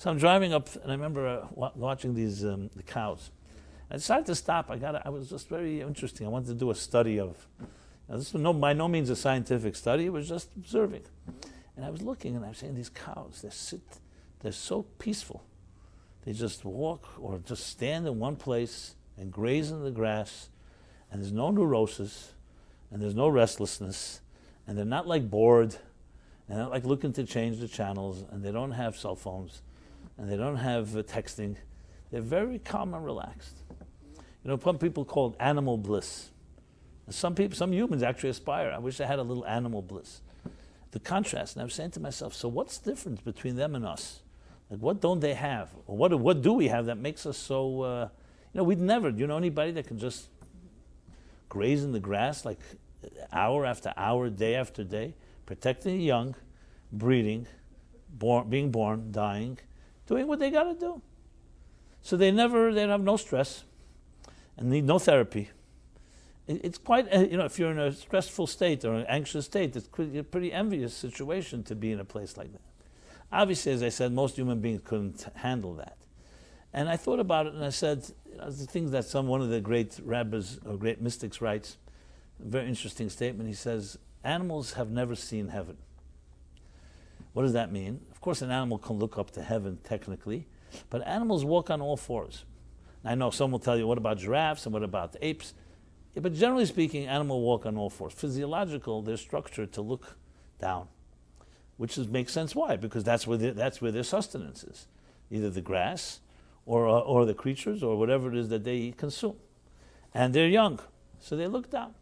So I'm driving up, and I remember watching these the cows. I decided to stop. I was just very interesting. I wanted to do a study of. This was by no means a scientific study. It was just observing. And I was looking, and I was saying, these cows, they're so peaceful. They just walk or just stand in one place and graze in the grass, and there's no neurosis, and there's no restlessness, and they're not like bored, and they're not like looking to change the channels, and they don't have cell phones, and they don't have texting. They're very calm and relaxed. You know, some people call it animal bliss. Some humans actually aspire. I wish I had a little animal bliss. The contrast, and I was saying to myself, so what's the difference between them and us? Like, what don't they have? Or what do we have that makes us so, we'd never, anybody that can just graze in the grass like hour after hour, day after day, protecting the young, breeding, being born, dying, doing what they got to do. So they have no stress and need no therapy. It's quite, if you're in a stressful state or an anxious state, it's a pretty envious situation to be in a place like that. Obviously, as I said, most human beings couldn't handle that. And I thought about it, and I said, the things that one of the great rabbis or great mystics writes, a very interesting statement. He says, animals have never seen heaven. What does that mean? Of course, an animal can look up to heaven technically, but animals walk on all fours. I know some will tell you, what about giraffes and what about the apes? Yeah, but generally speaking, animals walk on all fours. Physiological, they're structured to look down, which makes sense. Why? Because that's where their sustenance is, either the grass or the creatures or whatever it is that they consume. And they're young, so they look down.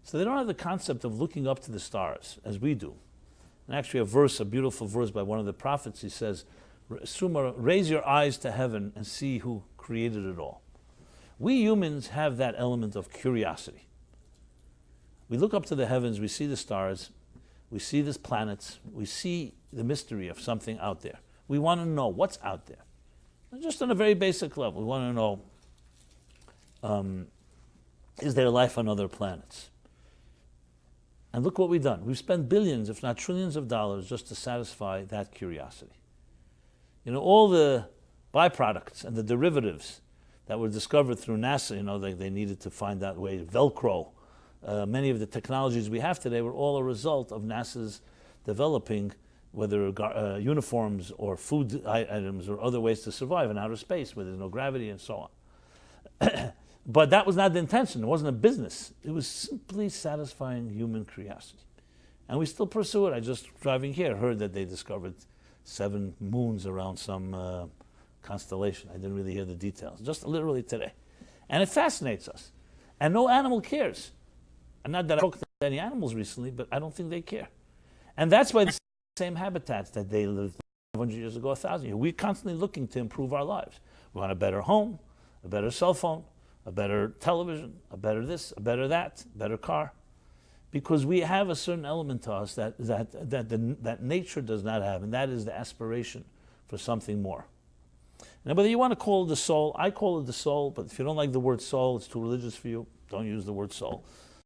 So they don't have the concept of looking up to the stars as we do. And actually a beautiful verse by one of the prophets, he says, Suma, raise your eyes to heaven and see who created it all. We humans have that element of curiosity. We look up to the heavens, we see the stars, we see the planets, we see the mystery of something out there. We want to know what's out there. Just on a very basic level, we want to know, is there life on other planets? And look what we've done. We've spent billions, if not trillions of dollars just to satisfy that curiosity. All the byproducts and the derivatives that were discovered through NASA, they needed to find that way, Velcro. Many of the technologies we have today were all a result of NASA's developing, whether uniforms or food items or other ways to survive in outer space where there's no gravity and so on. But that was not the intention. It wasn't a business. It was simply satisfying human curiosity. And we still pursue it. I just, driving here, heard that they discovered 7 moons around some constellation. I didn't really hear the details, just literally today. And it fascinates us. And no animal cares. And not that I talked to any animals recently, but I don't think they care. And that's why the same habitats that they lived 500 years ago, 1,000 years. We're constantly looking to improve our lives. We want a better home, a better cell phone, a better television, a better this, a better that, a better car. Because we have a certain element to us that nature does not have, and that is the aspiration for something more. Now, whether you want to call it the soul, I call it the soul, but if you don't like the word soul, it's too religious for you, don't use the word soul.